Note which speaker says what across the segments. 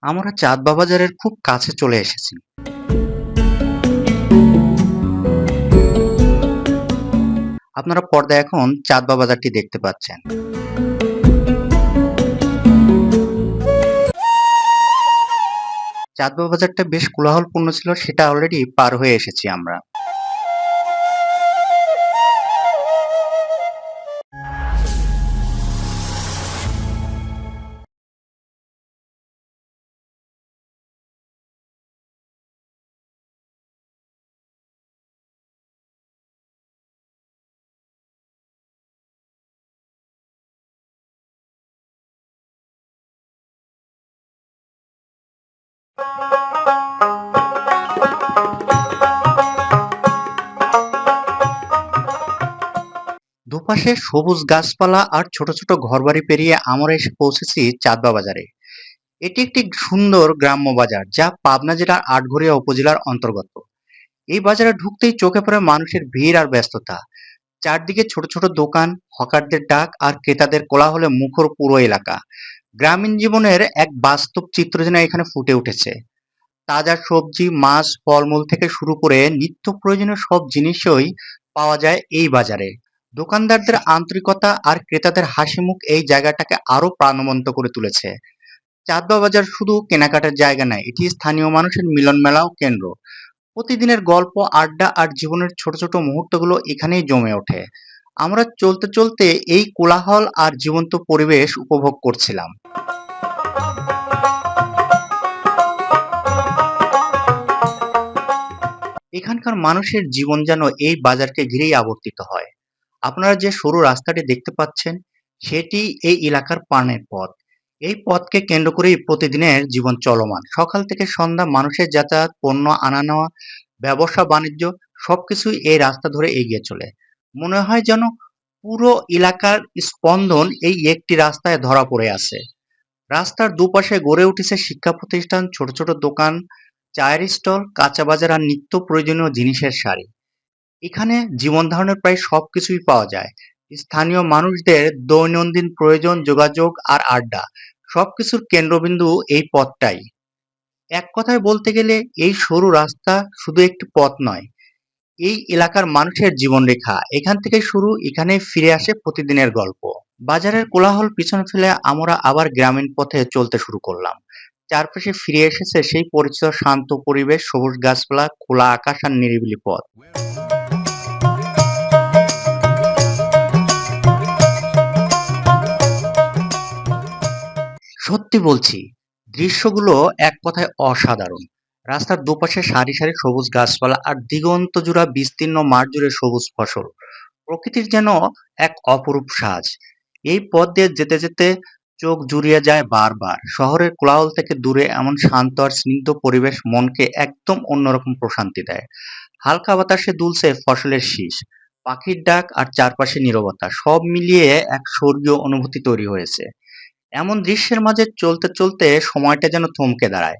Speaker 1: আমরা চাঁদবা বাজারের খুব কাছে চলে এসেছি। আপনারা পর্দায় এখন চাঁদবা বাজারটি দেখতে পাচ্ছেন। চাঁদবা বাজারটা বেশ কোলাহলপূর্ণ ছিল, সেটা অলরেডি পার হয়ে এসেছি আমরা। দুপাশে সবুজ গাছপালা আর ছোট ছোট ঘরবাড়ি পেরিয়ে আমরা এসে পৌঁছেছি চাঁদবা বাজারে। এটি একটি সুন্দর গ্রাম্য বাজার, যা পাবনা জেলার আটঘরিয়া উপজেলার অন্তর্গত। এই বাজারে ঢুকতেই চোখে পড়ে মানুষের ভিড় আর ব্যস্ততা। চারদিকে ছোট ছোট দোকান, হকারদের ডাক আর ক্রেতাদের কোলাহলে মুখর পুরো এলাকা। গ্রামীণ জীবনের এক বাস্তব চিত্র যেন এখানে ফুটে উঠেছে। তাজা সবজি, মাছ, ফলমূল থেকে শুরু করে নিত্য প্রয়োজনীয় সব জিনিসই পাওয়া যায় এই বাজারে। দোকানদারদের আন্তরিকতা আর ক্রেতাদের হাসিমুখ এই জায়গাটাকে আরো প্রাণবন্ত করে তুলেছে। চাঁদবা বাজার শুধু কেনাকাটার জায়গা নয়, এটি স্থানীয় মানুষের মিলন মেলাও কেন্দ্র। প্রতিদিনের গল্প, আড্ডা আর জীবনের ছোট ছোট মুহূর্তগুলো এখানেই জমে ওঠে। আমরা চলতে চলতে এই কোলাহল আর জীবন্ত পরিবেশ উপভোগ করছিলাম। এখানকার মানুষের জীবন যেন এই বাজারকে ঘিরেই আবর্তিত হয়। আপনারা যে সরু রাস্তাটি দেখতে পাচ্ছেন, সেটি এই এলাকার প্রাণের পথ। এই পথকে কেন্দ্র করেই প্রতিদিনের জীবন চলমান। সকাল থেকে সন্ধ্যা মানুষের যাতায়াত, পণ্য আনা নেওয়া, ব্যবসা বাণিজ্য সবকিছুই এই রাস্তা ধরে এগিয়ে চলে। মনে হয় যেন পুরো এলাকার স্পন্দন এই একটি রাস্তায় ধরা পড়ে আছে। রাস্তার দুপাশে গড়ে উঠেছে শিক্ষা প্রতিষ্ঠান, ছোট ছোট দোকান, চায়ের স্টল, কাঁচা বাজার আর নিত্য প্রয়োজনীয় জিনিসের সারি। এখানে জীবন ধারণের প্রায় সবকিছুই পাওয়া যায়। স্থানীয় মানুষদের দৈনন্দিন প্রয়োজন, যোগাযোগ আর আড্ডা সবকিছুর কেন্দ্রবিন্দু এই পথটাই। এক কথায় বলতে গেলে এই সরু রাস্তা শুধু একটি পথ নয়, এই এলাকার মানুষের জীবনরেখা। এখান থেকে শুরু, এখানেই ফিরে আসে প্রতিদিনের গল্প। বাজারের কোলাহল পিছনে ফেলে আমরা আবার গ্রামীণ পথে চলতে শুরু করলাম। চারপাশে ফিরে এসেছে সেই পরিচিত শান্ত পরিবেশ, সবুজ গাছপালা, খোলা আকাশ আর নিরিবিলি পথ। সত্যি বলছি, দৃশ্যগুলো এক কথায় অসাধারণ। রাস্তার দুপাশে সারি সারি সবুজ গাছপালা আর দিগন্ত জোড়া বিস্তীর্ণ মাঠ জুড়ে সবুজ ফসল। প্রকৃতির যেন এক অপরূপ সাজ। এই পথ দিয়ে যেতে যেতে চোখ জুড়িয়ে যায় বারবার। শহরের কোলাহল থেকে দূরে এমন শান্ত আর স্নিগ্ধ পরিবেশ মনকে একদম অন্যরকম প্রশান্তি দেয়। হালকা বাতাসে দুলছে ফসলের শীষ, পাখির ডাক আর চারপাশে নীরবতা, সব মিলিয়ে এক স্বর্গীয় অনুভূতি তৈরি হয়েছে। এমন দৃশ্যের মাঝে চলতে চলতে সময়টা যেন থমকে দাঁড়ায়,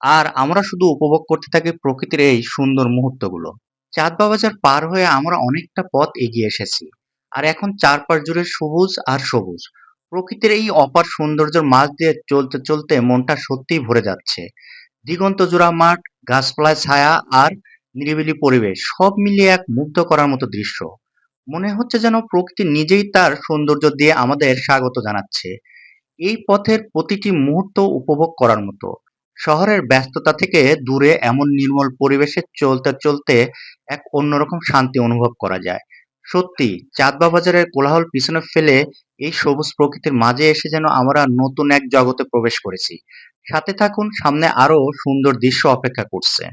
Speaker 1: আর আমরা শুধু উপভোগ করতে থাকি প্রকৃতির এই সুন্দর মুহূর্তগুলো। চাঁদবা বাজার পার হয়ে আমরা অনেকটা পথ এগিয়ে এসেছি, আর এখন চারপাশ জুড়ে সবুজ আর সবুজ। প্রকৃতির এই অপার সৌন্দর্যের মাঝ দিয়ে চলতে চলতে মনটা সত্যিই ভরে যাচ্ছে। দিগন্ত জোড়া মাঠ, গাছপালায় ছায়া আর নিরিবিলি পরিবেশ সব মিলিয়ে এক মুগ্ধ করার মতো দৃশ্য। মনে হচ্ছে যেন প্রকৃতি নিজেই তার সৌন্দর্য দিয়ে আমাদের স্বাগত জানাচ্ছে। এই পথের প্রতিটি মুহূর্ত উপভোগ করার মতো। শহরের ব্যস্ততা থেকে দূরে এমন নির্মল পরিবেশে চলতে চলতে এক অন্যরকম শান্তি অনুভব করা যায়। সত্যি, চাঁদবা বাজারের কোলাহল পিছনে ফেলে এই সবুজ প্রকৃতির মাঝে এসে যেন আমরা নতুন এক জগতে প্রবেশ করেছি। সাথে থাকুন, সামনে আরো সুন্দর দৃশ্য অপেক্ষা করছে।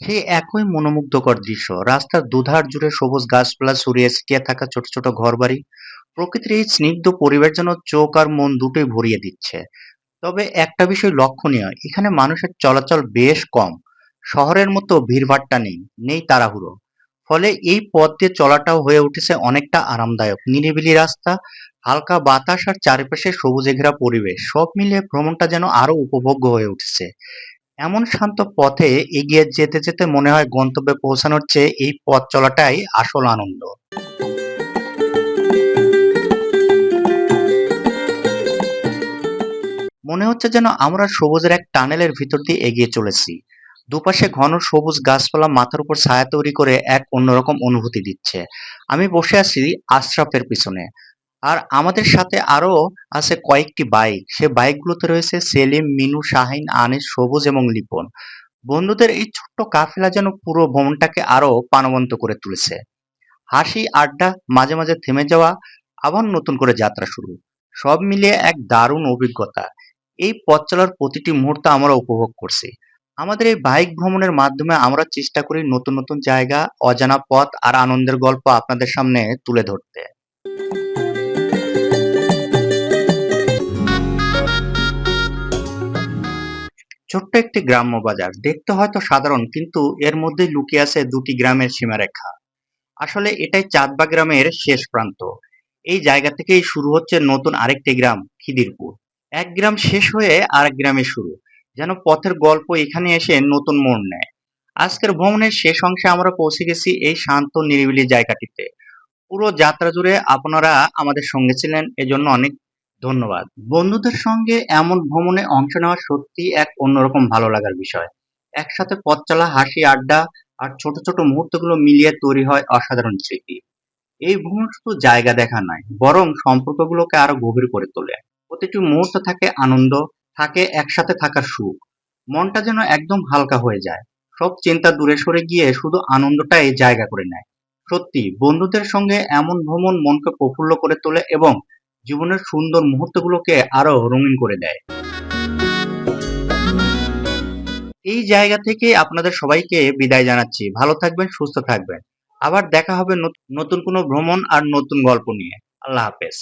Speaker 1: সেই একই মনোমুগ্ধকর দৃশ্য, রাস্তার দুধার জুড়ে সবুজ গাছপালা ছড়িয়ে ছিটিয়ে থাকা ছোট ছোট ঘরবাড়ি। প্রকৃতির এই স্নিগ্ধ পরিবেশ যেন চোখ আর মন দুটোই ভরিয়ে দিচ্ছে। তবে একটা বিষয় লক্ষণীয়, এখানে মানুষের চলাচল বেশ কম। শহরের মতো ভিড়ভাট্টা নেই, নেই তাড়াহুড়ো। ফলে এই পথ দিয়ে চলাটাও হয়ে উঠেছে অনেকটা আরামদায়ক। নিরিবিলি রাস্তা, হালকা বাতাস আর চারিপাশে সবুজে ঘেরা পরিবেশ সব মিলিয়ে ভ্রমণটা যেন আরো উপভোগ্য হয়ে উঠেছে। এমন শান্ত পথে এগিয়ে যেতে যেতে মনে হয় গন্তব্যে পৌঁছানোর চেয়ে এই পথ চলাটাই আসল আনন্দ। মনে হচ্ছে যেন আমরা সবুজের এক টানেলের ভিতর দিয়ে এগিয়ে চলেছি। দুপাশে ঘন সবুজ গাছপালা মাথার উপর ছায়া তৈরি করে এক অন্যরকম অনুভূতি দিচ্ছে। আমি বসে আছি আশরাফের পিছনে। আর আমাদের সাথে আরো আছে কয়েকটি বাইক। সে বাইকগুলোতে রয়েছে সেলিম, মিনু, শাহিন, আনিস, সবুজ এবং লিপন। বন্ধুদের এই ছোট্ট কাফেলা যেন পুরো ভ্রমণটাকে আরো প্রাণবন্ত করে তুলেছে। হাসি, আড্ডা, মাঝে মাঝে থেমে যাওয়া, আবার নতুন করে যাত্রা শুরু। সব মিলিয়ে এক দারুণ অভিজ্ঞতা। এই পথ চলার প্রতিটি মুহূর্ত আমরা উপভোগ করছি। আমাদের এই বাইক ভ্রমণের মাধ্যমে আমরা চেষ্টা করি নতুন নতুন জায়গা, অজানা পথ আর আনন্দের গল্প আপনাদের সামনে তুলে ধরতে। ছোট্ট একটি গ্রাম্য বাজার দেখতে হয়তো সাধারণ, কিন্তু এর মধ্যেই লুকিয়ে আছে দুটি গ্রামের সীমারেখা। আসলে এটাই চাঁদবা গ্রামের শেষ প্রান্ত। এই জায়গা থেকেই শুরু হচ্ছে নতুন আরেকটি গ্রাম, খিদিরপুর। এক গ্রাম শেষ হয়ে আরেক গ্রামে শুরু। যেন পথের গল্প এখানে এসে নতুন মোড় নেয়। আজকের ভ্রমণের শেষ অংশে আমরা পৌঁছে গেছি এই শান্ত নিরিবিলি জায়গাটিতে। পুরো যাত্রা জুড়ে আপনারা আমাদের সঙ্গে ছিলেন, এজন্য অনেক ধন্যবাদ। বন্ধুদের সঙ্গে এমন ভ্রমণে অংশ নেওয়া সত্যি এক অন্যরকম ভালো লাগার বিষয়। একসাথে পথ চলা, হাসি, আড্ডা আর ছোট ছোট মুহূর্তগুলো মিলিয়ে তৈরি হয় অসাধারণ স্মৃতি। এই ভ্রমণ শুধু জায়গা দেখা নয়, বরং সম্পর্কগুলোকে আরো গভীর করে তোলে। প্রতিটি মুহূর্ত থাকে আনন্দ, থাকে একসাথে থাকার সুখ। মনটা যেন একদম হালকা হয়ে যায়। সব চিন্তা দূরে সরে গিয়ে শুধু আনন্দটাই জায়গা করে নেয়। সত্যি, বন্ধুদের সঙ্গে এমন ভ্রমণ মনকে প্রফুল্ল করে তোলে এবং জীবনের সুন্দর মুহূর্তগুলোকে আরো রঙিন করে দেয়। এই জায়গা থেকে আপনাদের সবাইকে বিদায় জানাচ্ছি। ভালো থাকবেন, সুস্থ থাকবেন। আবার দেখা হবে নতুন কোনো ভ্রমণ আর নতুন গল্প নিয়ে। আল্লাহ হাফেজ।